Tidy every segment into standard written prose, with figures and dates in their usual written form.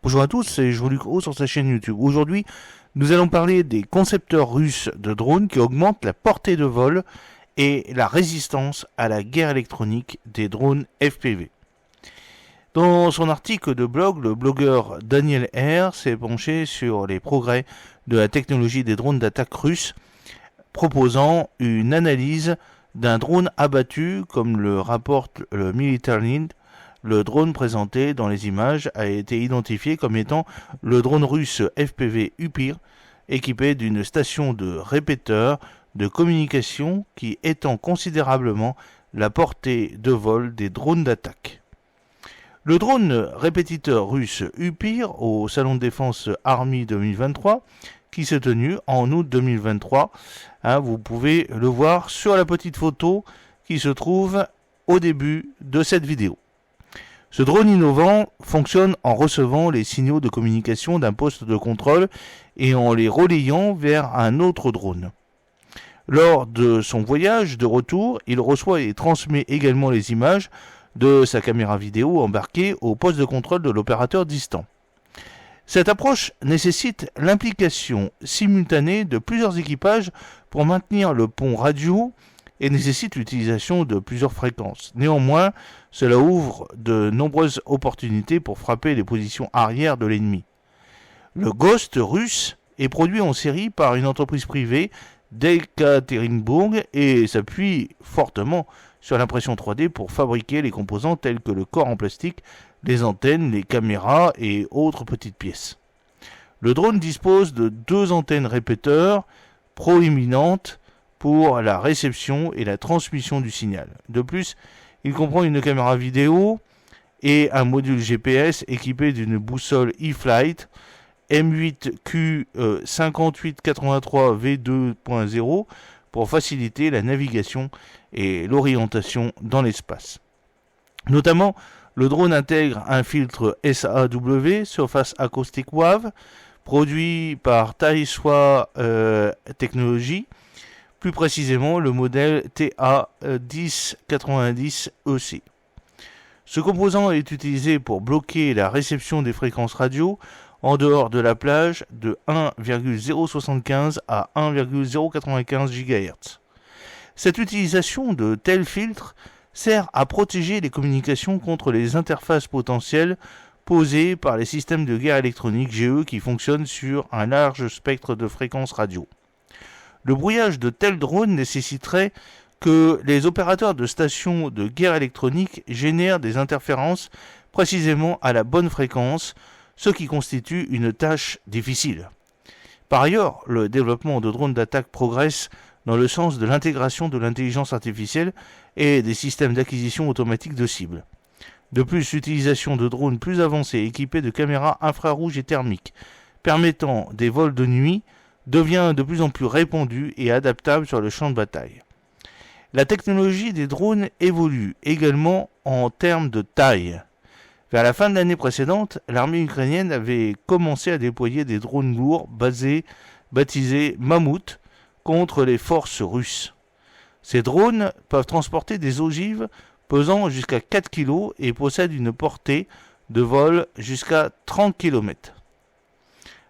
Bonjour à tous, c'est Jean-Luc Haut sur sa chaîne YouTube. Aujourd'hui, nous allons parler des concepteurs russes de drones qui augmentent la portée de vol et la résistance à la guerre électronique des drones FPV. Dans son article de blog, le blogueur Daniel R. s'est penché sur les progrès de la technologie des drones d'attaque russes, proposant une analyse d'un drone abattu, comme le rapporte le Military Line. Le drone présenté dans les images a été identifié comme étant le drone russe FPV Upir, équipé d'une station de répéteur de communication qui étend considérablement la portée de vol des drones d'attaque. Le drone répétiteur russe Upir au Salon de Défense Army 2023, qui s'est tenu en août 2023, vous pouvez le voir sur la petite photo qui se trouve au début de cette vidéo. Ce drone innovant fonctionne en recevant les signaux de communication d'un poste de contrôle et en les relayant vers un autre drone. Lors de son voyage de retour, il reçoit et transmet également les images de sa caméra vidéo embarquée au poste de contrôle de l'opérateur distant. Cette approche nécessite l'implication simultanée de plusieurs équipages pour maintenir le pont radio et nécessite l'utilisation de plusieurs fréquences. Néanmoins, cela ouvre de nombreuses opportunités pour frapper les positions arrière de l'ennemi. Le Ghost russe est produit en série par une entreprise privée d'Ekaterinbourg et s'appuie fortement sur l'impression 3D pour fabriquer les composants tels que le corps en plastique, les antennes, les caméras et autres petites pièces. Le drone dispose de 2 antennes répéteurs proéminentes pour la réception et la transmission du signal. De plus, il comprend une caméra vidéo et un module GPS équipé d'une boussole eFlight M8Q5883V2.0 pour faciliter la navigation et l'orientation dans l'espace. Notamment, le drone intègre un filtre SAW, Surface Acoustic Wave, produit par Taiswa Technologies, plus précisément le modèle TA1090EC. Ce composant est utilisé pour bloquer la réception des fréquences radio en dehors de la plage de 1,075 à 1,095 GHz. Cette utilisation de tels filtres sert à protéger les communications contre les interfaces potentielles posées par les systèmes de guerre électronique GE qui fonctionnent sur un large spectre de fréquences radio. Le brouillage de tels drones nécessiterait que les opérateurs de stations de guerre électronique génèrent des interférences précisément à la bonne fréquence, ce qui constitue une tâche difficile. Par ailleurs, le développement de drones d'attaque progresse dans le sens de l'intégration de l'intelligence artificielle et des systèmes d'acquisition automatique de cibles. De plus, l'utilisation de drones plus avancés équipés de caméras infrarouges et thermiques permettant des vols de nuit devient de plus en plus répandue et adaptable sur le champ de bataille. La technologie des drones évolue également en termes de taille. Vers la fin de l'année précédente, l'armée ukrainienne avait commencé à déployer des drones lourds baptisés Mammouth contre les forces russes. Ces drones peuvent transporter des ogives pesant jusqu'à 4 kg et possèdent une portée de vol jusqu'à 30 km.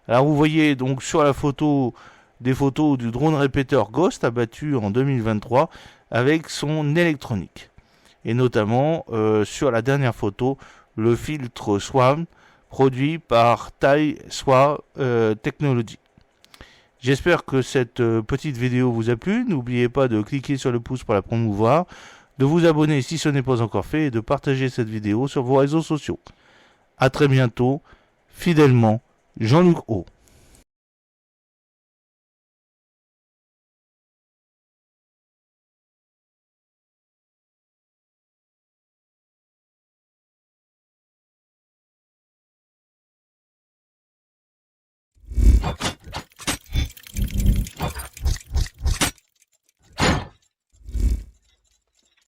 Alors vous voyez donc sur la photo des photos du drone répéteur Ghost abattu en 2023 avec son électronique. Et notamment sur la dernière photo, le filtre SWAM produit par Taiswa Technologies. J'espère que cette petite vidéo vous a plu. N'oubliez pas de cliquer sur le pouce pour la promouvoir, de vous abonner si ce n'est pas encore fait et de partager cette vidéo sur vos réseaux sociaux. A très bientôt, fidèlement, Jean-Luc Haut.